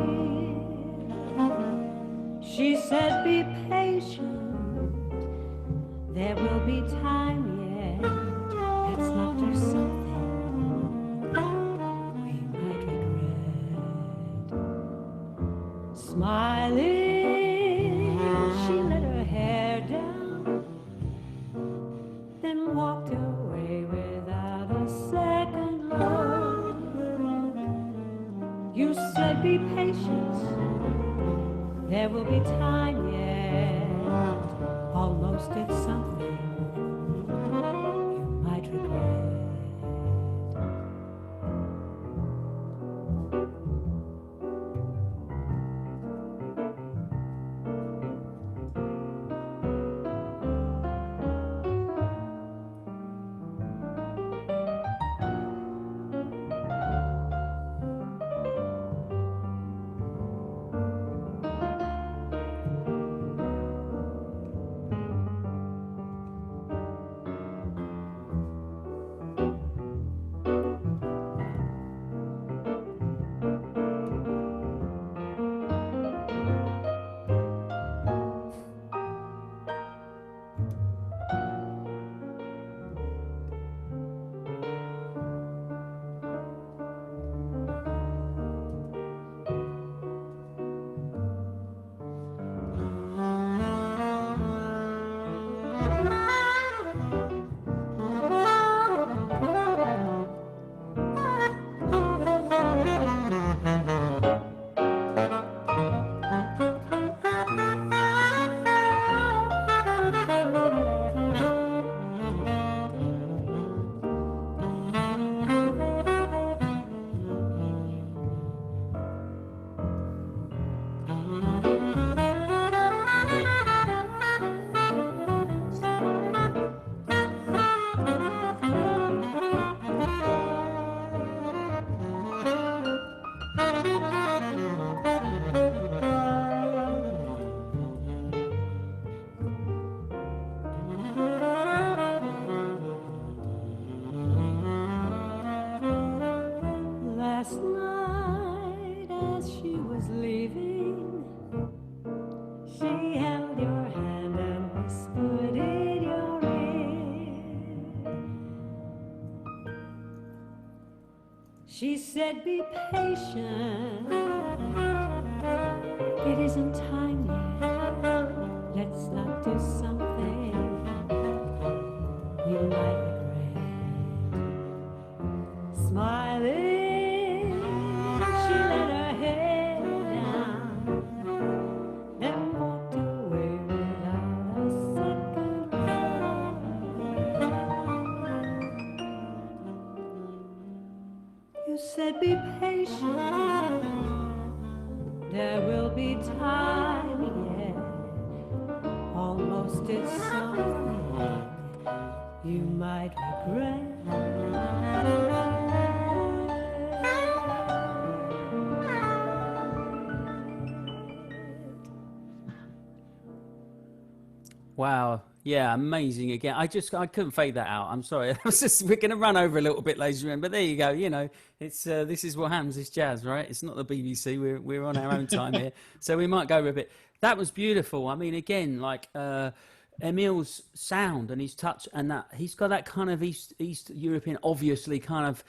She said, be patient, there will be time yet. Let's not do something we might regret. Smiling, she let her hair down, then walked away without a second look. You said, be patient, there will be time yet. Almost did something you might as she was leaving, she held your hand and whispered in your ear. She said, be patient, it isn't time yet. Let's not do something you might regret. Smiling, she let her head down, then walked away without a second thought. You said, be patient, there will be time yet. Almost it's something you might regret. Wow. Yeah, amazing again. I couldn't fade that out. I'm sorry. We're going to run over a little bit later on, but there you go. You know, it's this is what happens. It's jazz, right? It's not the BBC. We're on our own time here, so we might go over a bit. That was beautiful. I mean, again, like Emil's sound and his touch, and that he's got that kind of East European, obviously, kind of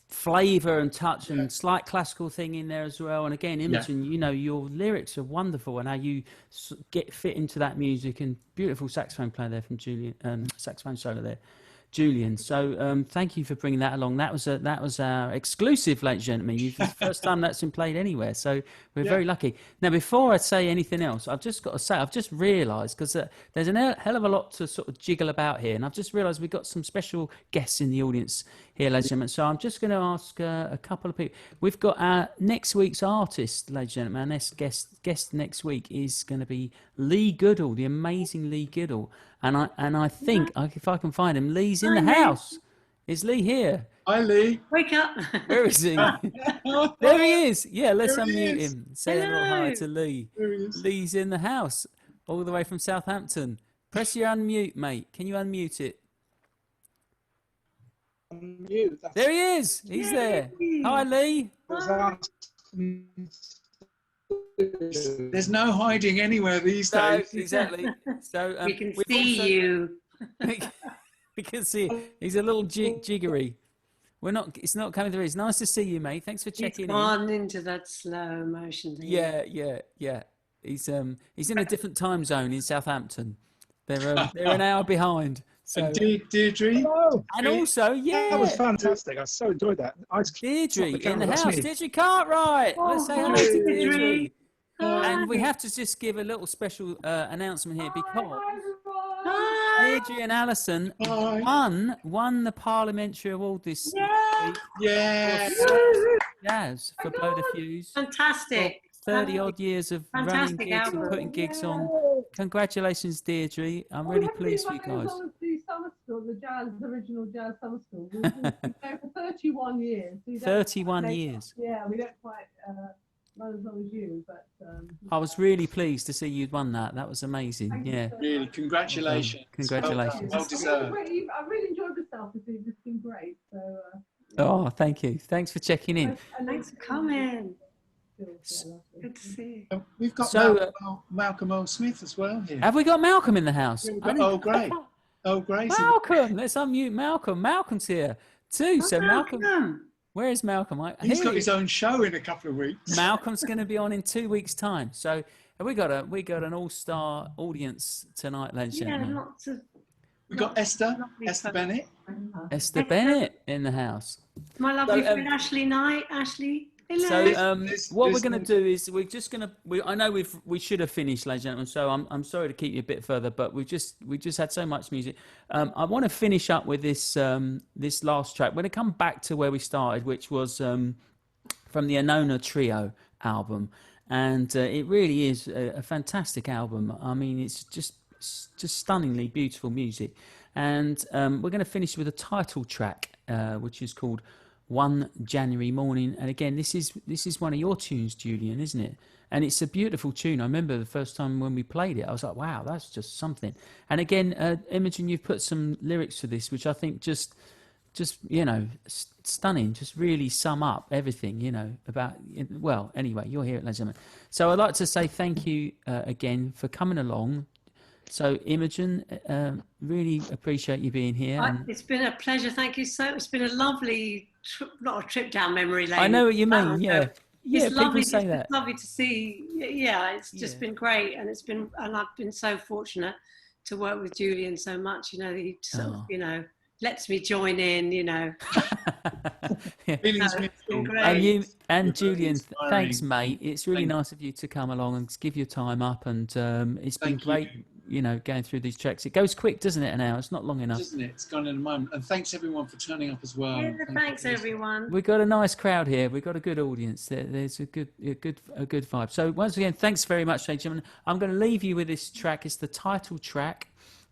flavor and touch and slight classical thing in there as well. And again, Imogen, you know, your lyrics are wonderful and how you get fit into that music, and beautiful saxophone player there from Julian, saxophone solo there, Julian. So thank you for bringing that along. That was our exclusive, ladies and gentlemen. It's the first time that's been played anywhere, so we're very lucky. Now, before I say anything else, I've just got to say, I've just realised, because there's a hell of a lot to sort of jiggle about here, and I've just realised we've got some special guests in the audience here, ladies and gentlemen. So I'm just going to ask a couple of people. We've got our next week's artist, ladies and gentlemen. Our next guest next week is going to be Lee Goodall, the amazing Lee Goodall. And I think, if I can find him, Lee's in the house. Is Lee here? Hi, Lee. Wake up. Where is he? There he is. Yeah, let's unmute him. Say a little hi to Lee. Lee's in the house, all the way from Southampton. Press your unmute, mate. Can you unmute it? There he is. He's there. Hi, Lee. There's no hiding anywhere these days. Exactly. So we can see you. We can see it. He's a little jiggery. It's not coming through. It's nice to see you, mate. Thanks for checking in. He's gone into that slow motion thing. Yeah. He's in a different time zone in Southampton. They're an hour behind. So, and Deirdre. Hello. And also, that was fantastic. I so enjoyed that. Deirdre in the house. Deirdre Cartwright. Let's say hello to Deirdre. And we have to just give a little special announcement here, because Deirdre and Alison won the Parliamentary Award this week. Yeah. Jazz for Blow the Fuse. Fantastic. 30 odd years of running gigs and putting gigs on. Congratulations, Deirdre. I'm really pleased with you guys. I was the summer school, the original jazz summer school. We were there for 31 years. 31 years. Yeah, we don't quite run as long as you, but... I was really pleased to see you'd won that. That was amazing. Yeah. Really, congratulations. Congratulations. Well deserved. I really enjoyed myself. It's been great. So, oh, thank you. Thanks for checking in. Thanks for coming. Good to see you. We've got Malcolm O. Smith as well here. Have we got Malcolm in the house? Great. Oh, great. Malcolm, let's unmute Malcolm. Malcolm's here too. So Malcolm, where is Malcolm? He's got his own show in a couple of weeks. Malcolm's going to be on in 2 weeks' time. So we got an all-star audience tonight, ladies and gentlemen. Lots of. We got Esther Bennett. Esther Bennett in the house. My lovely friend Ashley Knight. Ashley. Hello. So what we're going to do is we're just going to. I know we should have finished, ladies and gentlemen. So I'm sorry to keep you a bit further, but we just had so much music. I want to finish up with this this last track. We're going to come back to where we started, which was from the Anona Trio album, and it really is a fantastic album. I mean, it's just stunningly beautiful music, and we're going to finish with a title track, which is called One January Morning. And again, this is one of your tunes, Julian, isn't it? And it's a beautiful tune. I remember the first time when we played it, I was like, wow, that's just something. And again, Imogen, you've put some lyrics to this, which I think just just stunning. Just really sum up everything about. Well, anyway, you'll hear it, ladies and gentlemen. So I'd like to say thank you again for coming along. So Imogen, really appreciate you being here. It's been a pleasure. Thank you so much. It's been a lovely, not a trip down memory lane. I know what you mean. Yeah. Yeah, it's lovely. Say that. It's lovely to see. Yeah, it's just been great, and I've been so fortunate to work with Julian so much. He sort of, lets me join in. Feelings been great. And you and Julian, thanks, mate. It's really nice of you to come along and give your time up, and it's been great. Going through these tracks. It goes quick, doesn't it, an hour? It's not long enough. Doesn't it? It's gone in a moment. And thanks everyone for turning up as well. Yeah, thanks everyone. We've got a nice crowd here. We've got a good audience. There's a good vibe. So once again, thanks very much, ladies and gentlemen. I'm going to leave you with this track. It's the title track.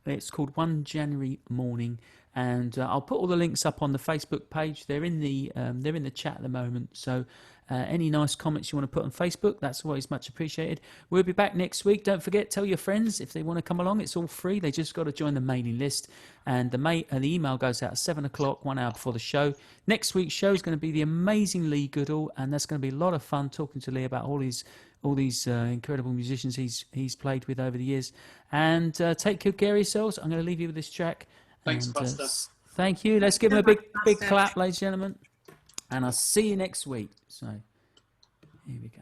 It's called One January Morning. And I'll put all the links up on the Facebook page. They're in the chat at the moment. So any nice comments you want to put on Facebook, that's always much appreciated. We'll be back next week. Don't forget, tell your friends if they want to come along. It's all free. They just got to join the mailing list. And the email goes out at 7 o'clock, 1 hour before the show. Next week's show is going to be the amazing Lee Goodall, and that's going to be a lot of fun talking to Lee about all these incredible musicians he's played with over the years. And take good care of yourselves. I'm going to leave you with this track. Thanks, Buster. Thank you. Let's give him a big clap, ladies and gentlemen. And I'll see you next week. So, here we go.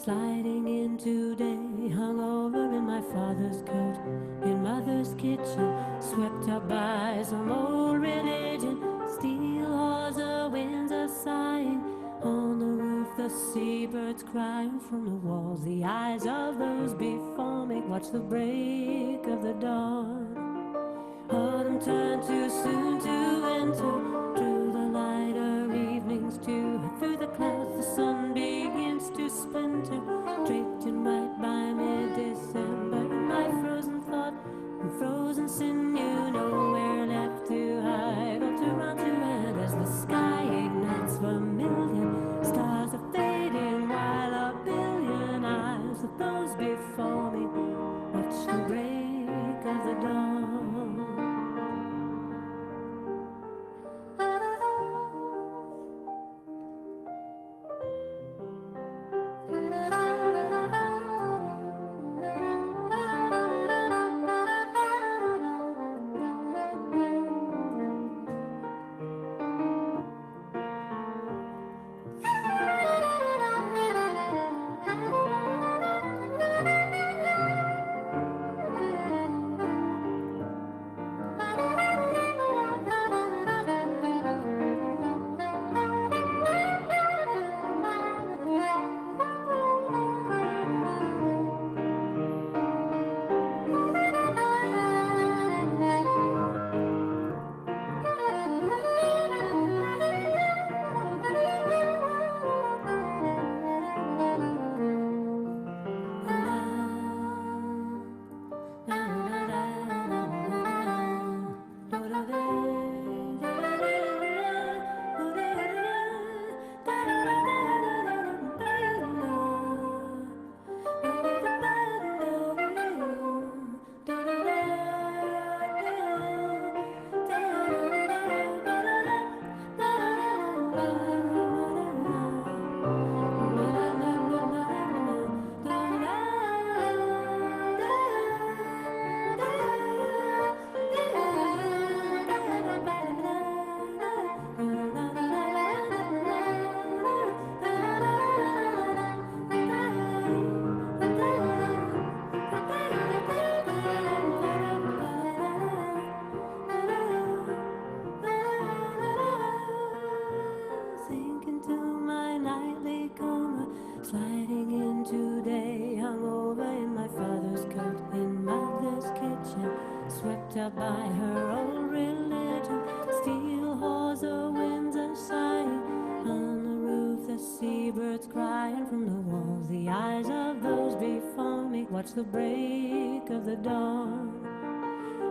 Sliding in today, hung over in my father's coat, in mother's kitchen, swept up by some old religion. Steel hawser winds are sighing, on the roof the seabirds crying from the walls. The eyes of those before me watch the break of the dawn. Autumn turned too soon to winter, through the lighter evenings too, through the clouds the sun begins to splinter, draped in white by mid-December. My frozen thought and frozen sinew, nowhere left to hide or to run to, and as the sky ignites, vermilion stars are fading, while a billion eyes of those before me watch the break of the dawn. watch the break of the dawn.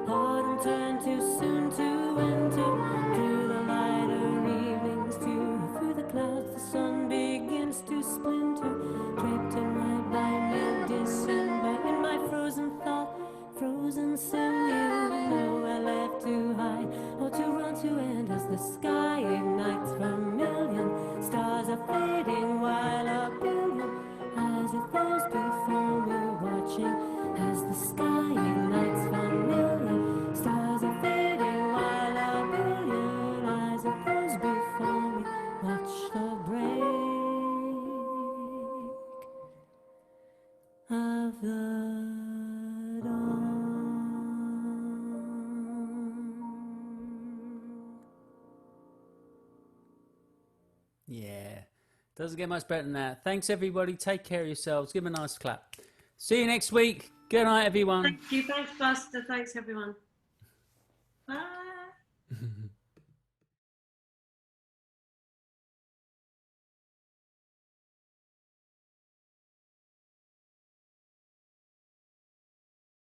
Autumn turned too soon to winter, to the lighter evenings too. Through the clouds the sun begins to splinter, draped in white by mid-December. In my frozen thought, frozen sinew, nowhere left to hide or to run to end as the sky ignites. Vermilion stars are fading while a billion eyes of those before me watching as the sky ignites. Vermilion stars are fading while a billion eyes of those before me watch the break of the dawn. Yeah, doesn't get much better than that. Thanks, everybody. Take care of yourselves. Give them a nice clap. See you next week. Good night, everyone. Thank you. Thanks, Buster. Thanks, everyone. Bye.